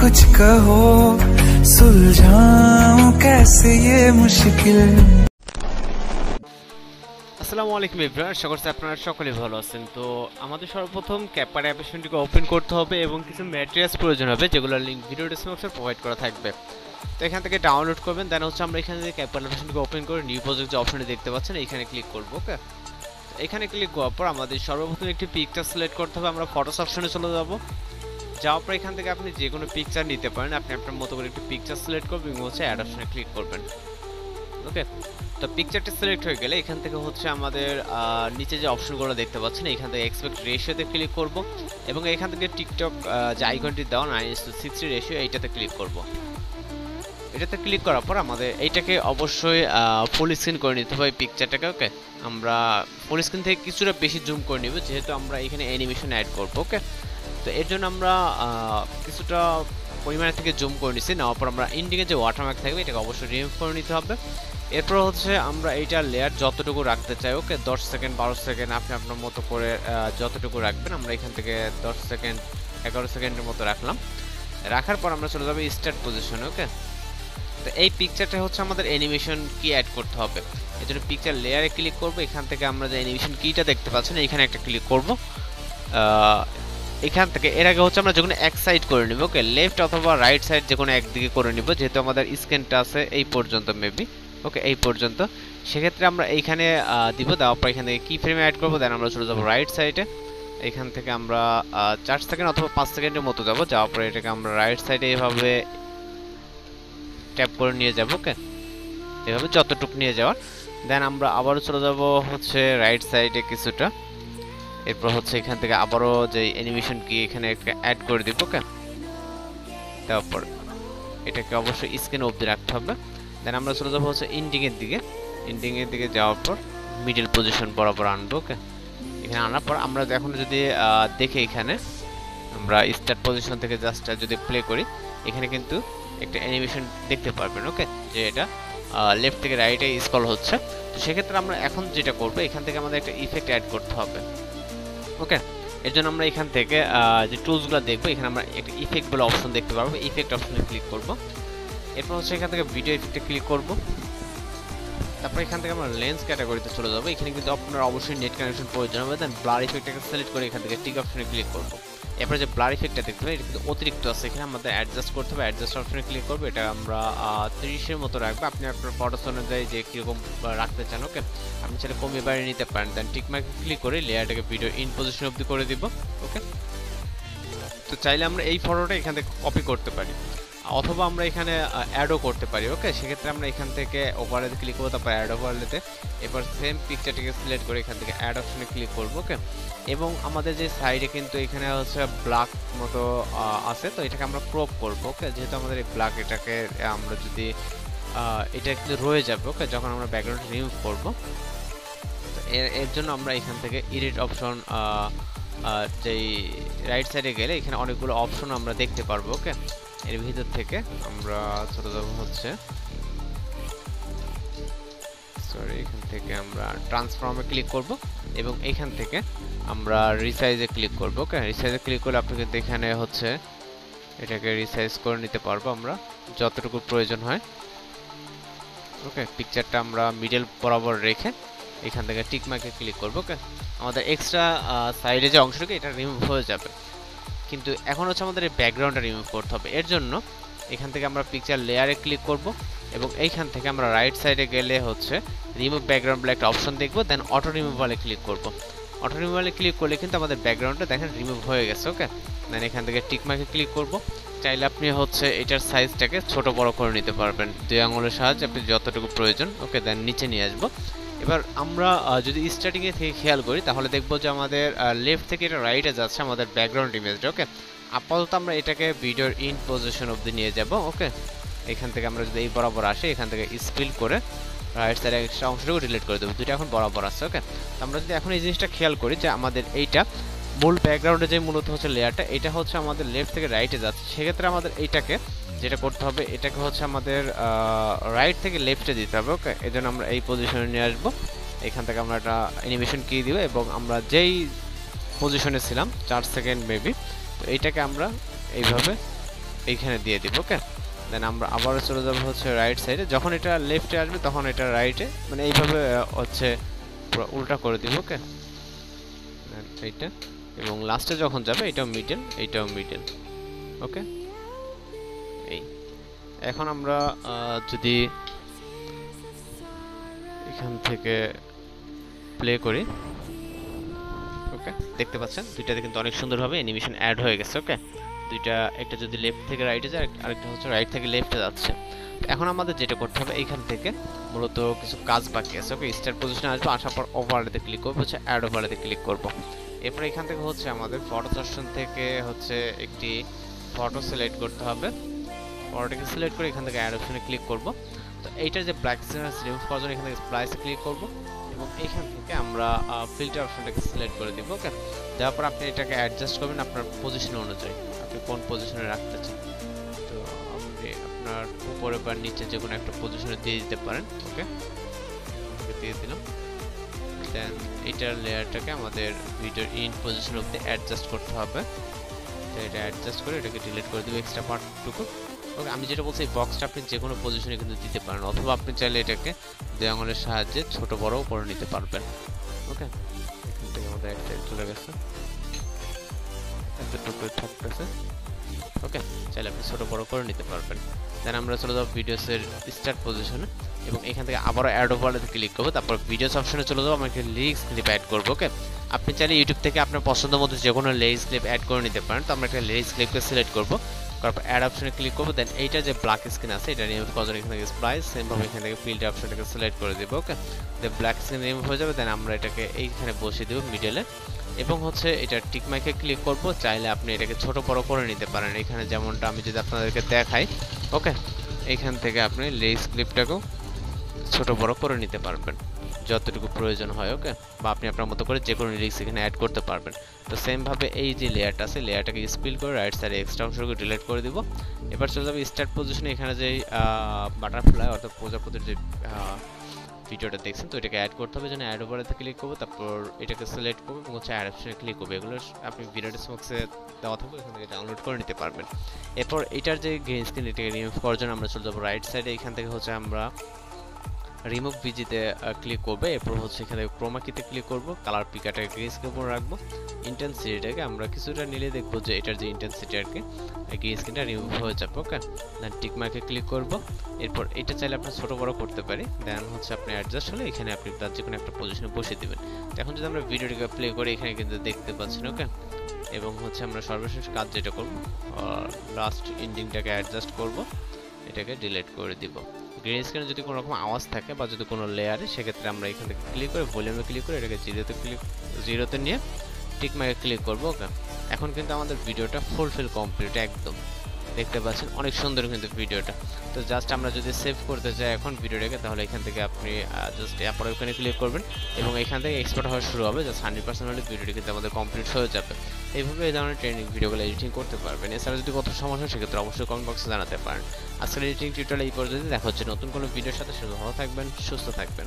कुछ कहो सुलझाऊं कैसे ये मुश्किल। আসসালামু আলাইকুম এভরিওয়ান, আশা করছি আপনারা সকলে ভালো আছেন। তো আমাদের সর্বপ্রথম ক্যাপকাট অ্যাপ্লিকেশনটিকে ওপেন করতে হবে এবং কিছু ম্যাটেরিয়ালস প্রয়োজন হবে, যেগুলোর লিংক ভিডিও ডেসক্রিপশনে প্রোভাইড করা থাকবে। তো এখান থেকে ডাউনলোড করবেন। দেন হচ্ছে আমরা এখানে ক্যাপকাট অ্যাপ্লিকেশনটিকে ওপেন করে নিউ প্রজেক্ট যে অপশনটি দেখতে পাচ্ছেন এখানে ক্লিক করব। ওকে, এখানে ক্লিক করার পর আমাদের সর্বপ্রথম একটি পিকচার সিলেক্ট করতে হবে। আমরা ফটোস অপশনে চলে যাব। যাওয়ার পর এখান থেকে আপনি যে কোনো পিকচার নিতে পারেন। আপনি আপনার মতো করে একটি পিকচার সিলেক্ট করবেন এবং হচ্ছে অ্যাড অপশনে ক্লিক করবেন। ওকে, তো পিকচারটি সিলেক্ট হয়ে গেলে এখান থেকে হচ্ছে আমাদের নিচে যে অপশনগুলো দেখতে পাচ্ছেন এখান থেকে এক্সপেক্ট রেশিওতে ক্লিক করব এবং এখান থেকে টিকটক যে আইকনটি দেওয়া 9:60 রেশিও এইটাতে ক্লিক করব। এটাতে ক্লিক করার পর আমাদের এইটাকে অবশ্যই ফুল স্ক্রিন করে নিতে হবে পিকচারটাকে। ওকে, আমরা ফুল স্ক্রিন থেকে কিছুটা বেশি জুম করে নিব যেহেতু আমরা এখানে অ্যানিমেশন অ্যাড করব। ওকে, তো এর জন্য আমরা কিছুটা পরিমাণ থেকে জুম করে নিচ্ছি। নেওয়ার পর আমরা ইন্ডিংয়ে যে ওয়াটারমার্ক থাকবে এটাকে অবশ্যই রিমুভ করে নিতে হবে। এরপর হচ্ছে আমরা এইটার লেয়ার যতটুকু রাখতে চাই, ওকে 10 সেকেন্ড 12 সেকেন্ড আপনি আপনার মতো করে যতটুকু রাখবেন। আমরা এখান থেকে 10 সেকেন্ড 11 সেকেন্ডের মতো রাখলাম। রাখার পর আমরা চলে যাবো স্টার্ট পজিশনে। ওকে, তো এই পিকচারটা হচ্ছে আমাদের অ্যানিমেশন কি অ্যাড করতে হবে। এর জন্য পিকচার লেয়ারে ক্লিক করব। এখান থেকে আমরা যে অ্যানিমেশন কিটা দেখতে পাচ্ছেন এখানে একটা ক্লিক করব। এখান থেকে এর আগে হচ্ছে আমরা যখন এক সাইড করে নিব। ওকে, লেফট অথবা রাইট সাইড যে কোনো একদিকে করে নিব যেহেতু আমাদের স্ক্রিনটা আছে এই পর্যন্ত মেবি। ওকে, এই পর্যন্ত সেক্ষেত্রে আমরা এইখানে দিব। দেওয়ার পর এখান থেকে কি ফ্রেমে অ্যাড করবো। দেন আমরা চলে যাবো রাইট সাইডে। এখান থেকে আমরা 4 সেকেন্ড অথবা 5 সেকেন্ডের মতো যাবো। যাওয়ার পরে এটাকে আমরা রাইট সাইডে এভাবে ট্যাপ করে নিয়ে যাব। ওকে, এভাবে যতটুকু নিয়ে যাওয়ার। দেন আমরা আবারও চলে যাব হচ্ছে রাইট সাইডে কিছুটা। এরপর হচ্ছে এখান থেকে আবারও যে অ্যানিমেশন কি এখানে একটা অ্যাড করে দিব। ওকে, তারপর এটাকে অবশ্যই স্ক্রিন অবধি রাখতে হবে। দেন আমরা চলে যাবো হচ্ছে ইন্ডিংয়ের দিকে যাওয়ার পর মিডল পজিশন বরাবর আনবো। ওকে, এখানে আনার পর আমরা এখন যদি দেখি এখানে আমরা স্টার্ট পজিশন থেকে জাস্ট যদি প্লে করি এখানে কিন্তু একটা অ্যানিমেশন দেখতে পারবেন। ওকে, যে এটা লেফট থেকে রাইটে স্ক্রল হচ্ছে। তো সেক্ষেত্রে আমরা এখন যেটা করবো এখান থেকে আমাদের একটা ইফেক্ট অ্যাড করতে হবে। ওকে, এর জন্য আমরা এখান থেকে যে টুলসগুলো দেখবো এখানে আমরা একটা ইফেক্ট বলে অপশন দেখতে পারবো। ইফেক্ট অপশনে ক্লিক করব। এরপর হচ্ছে এখান থেকে ভিডিও ইফেক্টে ক্লিক করব। তারপর এখান থেকে আমরা লেন্স ক্যাটাগরিতে চলে যাবো। এখানে কিন্তু আপনার অবশ্যই নেট কানেকশন প্রয়োজন হবে। দেন ব্লার ইফেক্টটাকে সিলেক্ট করে এখান থেকে টিক অপশনে ক্লিক করব। এরপর যে ব্লার ইফেক্টটা দেখতে পাবেন এটা কিন্তু অতিরিক্ত আছে, এখানে আমাদের অ্যাডজাস্ট করতে হবে। অ্যাডজাস্ট অপশনে ক্লিক করব। এটা আমরা 30-এর মতো রাখবো। আপনি আপনার ফটোস অনুযায়ী যে কীরকম রাখতে চান। ওকে, আপনি চাইলে কমিয়ে বাড়িয়ে নিতে পারেন। দেন টিক মার্কে ক্লিক করে লেয়ারটাকে ভিডিও ইন পজিশন অবধি করে দিব। ওকে, তো চাইলে আমরা এই ফটোটা এখান থেকে কপি করতে পারি অথবা আমরা এখানে অ্যাডও করতে পারি। ওকে, সেক্ষেত্রে আমরা এখান থেকে ওভারলেতে ক্লিক করবো, তারপর অ্যাড ওভারলেতে। এরপর সেম পিকচারটিকে সিলেক্ট করে এখান থেকে অ্যাড অপশনে ক্লিক করবো। ওকে, এবং আমাদের যে সাইডে কিন্তু এখানে হচ্ছে ব্ল্যাক মতো আছে, তো এটাকে আমরা ক্রপ করবো। ওকে, যেহেতু আমাদের এই ব্ল্যাক এটাকে আমরা যদি এটা কিন্তু রয়ে যাবে। ওকে, যখন আমরা ব্যাকগ্রাউন্ড রিমুভ করবো তো এর জন্য আমরা এখান থেকে এডিট অপশন যেই রাইট সাইডে গেলে এখানে অনেকগুলো অপশন আমরা দেখতে পারবো। ওকে, এর ভিতর থেকে আমরা চলে যাব হচ্ছে এখান থেকে আমরা ট্রান্সফর্মে ক্লিক করব এবং এখান থেকে আমরা রিসাইজে ক্লিক করব। ওকে, রিসাইজে ক্লিক করলে আপনি কিন্তু এখানে হচ্ছে এটাকে রিসাইজ করে নিতে পারবো আমরা যতটুকু প্রয়োজন হয়। ওকে, পিকচারটা আমরা মিডল বরাবর রেখে এখান থেকে টিক মার্কে ক্লিক করব। ওকে, আমাদের এক্সট্রা সাইডে যে অংশটুকু এটা রিমুভ হয়ে যাবে। কিন্তু এখন হচ্ছে আমাদের এই ব্যাকগ্রাউন্ডটা রিমুভ করতে হবে। এর জন্য এখান থেকে আমরা পিকচার লেয়ারে ক্লিক করব এবং এইখান থেকে আমরা রাইট সাইডে গেলে হচ্ছে রিমুভ ব্যাকগ্রাউন্ড বলে একটা অপশন দেখব। দেন অটো রিমুভালে ক্লিক করব। অটো রিমুভালে ক্লিক করলে কিন্তু আমাদের ব্যাকগ্রাউন্ডটা দেখেন রিমুভ হয়ে গেছে। ওকে, দেন এখান থেকে টিক মার্কে ক্লিক করব। চাইলে আপনি হচ্ছে এটার সাইজটাকে ছোট বড় করে নিতে পারবেন 2 আঙুলের সাহায্যে আপনি যতটুকু প্রয়োজন। ওকে, দেন নিচে নিয়ে আসবো। এবার আমরা যদি স্টার্টিংয়ে থেকে খেয়াল করি তাহলে দেখবো যে আমাদের লেফট থেকে এটা রাইটে যাচ্ছে আমাদের ব্যাকগ্রাউন্ড ইমেজটা। ওকে, আপাতত আমরা এটাকে ভিডিওর ইন পজিশন অবধি নিয়ে যাব। ওকে, এখান থেকে আমরা যদি এই বরাবর আসি এখান থেকে স্পিল করে রাইট সাইডে এক্সট্রা অংশটুকু ডিলিট করে দেবো। দুটো এখন বরাবর আছে। ওকে, আমরা যদি এখন এই জিনিসটা খেয়াল করি যে আমাদের এইটা মূল ব্যাকগ্রাউন্ডে যে মূলত হচ্ছে লেয়ারটা এটা হচ্ছে আমাদের লেফট থেকে রাইটে যাচ্ছে। সেক্ষেত্রে আমাদের এইটাকে যেটা করতে হবে এটাকে হচ্ছে আমাদের রাইট থেকে লেফটে দিতে হবে। ওকে, এই জন্য আমরা এই পজিশনে নিয়ে আসবো। এখান থেকে আমরা একটা অ্যানিমেশন কি দিব এবং আমরা যেই পজিশনে ছিলাম 4 সেকেন্ড মেবি, তো এইটাকে আমরা এইভাবে এইখানে দিয়ে দিব। ওকে, দেন আমরা আবারও চলে যাব হচ্ছে রাইট সাইডে। যখন এটা লেফটে আসবে তখন এটা রাইটে, মানে এইভাবে হচ্ছে পুরো উল্টা করে দিব। ওকে, এইটা, এবং লাস্টে যখন যাবে এটাও মিডল, এইটাও মিডল। ওকে, এই এখন আমরা যদি এখান থেকে প্লে করি, ওকে দেখতে পাচ্ছেন দুইটাতে কিন্তু অনেক সুন্দরভাবে অ্যানিমেশন অ্যাড হয়ে গেছে। ওকে, দুইটা, একটা যদি লেফট থেকে রাইটে যায়, আরেকটা হচ্ছে রাইট থেকে লেফটে যাচ্ছে। এখন আমাদের যেটা করতে হবে, এইখান থেকে মূলত কিছু কাজ বাকি আছে। ওকে, স্টার্ট পজিশনে আসবো, আসার পর ওভারলেতে ক্লিক করবো, হচ্ছে অ্যাড ওভারলেতে ক্লিক করব। এরপর এখান থেকে হচ্ছে আমাদের ফটো সেকশন থেকে হচ্ছে একটি ফটো সিলেক্ট করতে হবে। ফটোটাকে সিলেক্ট করে এখান থেকে অ্যাড অপশনে ক্লিক করব। তো এইটার যে ব্ল্যাক স্ক্রিন রিমুভ করার জন্য এখান থেকে স্প্লাইসে ক্লিক করব, এবং এইখান থেকে আমরা ফিল্টার অপশনটাকে সিলেক্ট করে দিব। ওকে, দেওয়ার পর আপনি এটাকে অ্যাডজাস্ট করবেন আপনার পজিশন অনুযায়ী, আপনি কোন পজিশনে রাখতে চান। তো আপনি আপনার উপরে বা নিচে যে কোনো একটা পজিশনে দিয়ে দিতে পারেন। ওকে, দিয়ে দিলাম। দেন এইটার লেয়ারটাকে আমাদের ভিডিওর ইন পজিশন অবধি অ্যাডজাস্ট করতে হবে। তো এটা অ্যাডজাস্ট করে এটাকে ডিলিট করে দেবো এক্সট্রা পার্টটুকু। ওকে, আমি যেটা বলছি এই বক্সটা আপনি যে কোনো পজিশনে কিন্তু দিতে পারেন, অথবা আপনি চাইলে এটাকে দুই আঙুলের সাহায্যে ছোট বড়ও করে নিতে পারবেন। ওকে, এখান থেকে আমাদের একটা চলে গেছে, এতটুকু থাকতেছে। ওকে, চাইলে আপনি ছোট বড় করে নিতে পারবেন। দেন আমরা চলে যাবো ভিডিওসের স্টার্ট পজিশনে, এবং এখান থেকে আবারও অ্যাড ওভারলেতে ক্লিক করবো, তারপর ভিডিওস অপশনে চলে যাবো, আমরা একটা লিরিক্স ক্লিপ অ্যাড করবো। ওকে, আপনি চাইলে ইউটিউব থেকে আপনার পছন্দ মতো যে কোনো লিরিক্স ক্লিপ অ্যাড করে নিতে পারেন। তো আমরা একটা লিরিক্স ক্লিপকে সিলেক্ট করবো, তারপর অ্যাড অপশনে ক্লিক করবো। দেন এইটা যে ব্ল্যাক স্ক্রিন আছে এটা রিমুভ করার জন্য এখান থেকে স্প্লাইস, সেমভাবে এখান থেকে ফিল্টার অপশনটাকে সিলেক্ট করে দেবো। ওকে, দেন ব্ল্যাক স্ক্রিন রিমুভ হয়ে যাবে। দেন আমরা এটাকে এইখানে বসিয়ে দেবো মিডলে, এবং হচ্ছে এটা টিক মার্কে ক্লিক করব। চাইলে আপনি এটাকে ছোট বড় করে নিতে পারেন, এখানে যেমনটা আমি যদি আপনাদেরকে দেখাই। ওকে, এইখান থেকে আপনি লিরিক্স ক্লিপটাকেও ছোট বড় করে নিতে পারবেন যতটুকু প্রয়োজন হয়। ওকে, বা আপনি আপনার মতো করে যে কোনো লিরিক্স এখানে অ্যাড করতে পারবেন। তো সেম ভাবে এই যে লেয়ারটা আছে, লেয়ারটাকে স্পিল করে রাইট সাইডে এক্সট্রা অংশটুকু ডিলিট করে দিব। এবার চলে যাবে স্টার্ট পজিশনে, এখানে যে বাটারফ্লাই অর্থাৎ প্রজাপতির যে ভিডিওটা দেখছেন, তো এটাকে অ্যাড করতে হবে। যেন অ্যাড ওভারেতে ক্লিক করবো, তারপর এটাকে সিলেক্ট করবো এবং হচ্ছে অ্যাড অপশনে ক্লিক করবো। এগুলো আপনি ভিডিও ডেসক্রিপশনে দেওয়া থাকবে, এখান থেকে ডাউনলোড করে নিতে পারবেন। এরপর এটার যে গ্রিন স্ক্রিন এটাকে রিমুভ করার জন্য আমরা চলে যাবো রাইট সাইডে, এখান থেকে হচ্ছে আমরা রিমুভ বিজিতে ক্লিক করবে। এরপর হচ্ছে এখানে ক্রোমা কিতে ক্লিক করব, কালার পিকারটাকে গ্রে স্কেল করে রাখবো, ইন্টেন্সিটিটাকে আমরা কিছুটা নিলে দেখবো যে এটার যে ইন্টেন্সিটি আর কি গ্রে স্ক্রিনটা রিমুভ হয়ে যাবে। ওকে, দেন টিক মার্কে ক্লিক করব। এরপর এটা চাইলে আপনি ছোট বড় করতে পারি। দেন হচ্ছে আপনি অ্যাডজাস্ট হলে এখানে আপনি তার যে কোনো একটা পজিশনে বসিয়ে দিবেন। এখন যদি আমরা ভিডিওটাকে প্লে করি, এখানে কিন্তু দেখতে পাচ্ছেন। ওকে, এবং হচ্ছে আমরা সর্বশেষ কাজ যেটা করব, লাস্ট এন্ডিংটাকে অ্যাডজাস্ট করব, এটাকে ডিলিট করে দিব। গ্রিন স্ক্রিনে যদি কোনো রকম আওয়াজ থাকে বা যদি কোনো লেয়ারে, সেক্ষেত্রে আমরা এখান থেকে ক্লিক করে ভলিউমে ক্লিক করে এটাকে জিরোতে নিয়ে টিক মার্কে ক্লিক করব। ওকে, এখন কিন্তু আমাদের ভিডিওটা ফুলফিল কমপ্লিট একদম দেখতে পাচ্ছেন, অনেক সুন্দর কিন্তু ভিডিওটা। তো জাস্ট আমরা যদি সেভ করতে চাই এখন ভিডিওটাকে, তাহলে এখান থেকে আপনি জাস্ট অ্যাপর ওখানে ক্লিক করবেন এবং এখান থেকে এক্সপোর্ট হওয়া শুরু হবে। জাস্ট 100% হলে ভিডিওটি কিন্তু আমাদের কমপ্লিট হয়ে যাবে। এইভাবে এই ধরনের ট্রেনিং ভিডিওগুলো এডিটিং করতে পারবেন। এছাড়া যদি কোনো সমস্যা হয় সেক্ষেত্রে অবশ্যই কমেন্ট বক্সে জানাতে পারেন। আজকের এডিটিং টিউটোরিয়াল এই পর্যন্ত, দেখা হচ্ছে নতুন কোনো ভিডিওর সাথে। ভালো থাকবেন, সুস্থ থাকবেন।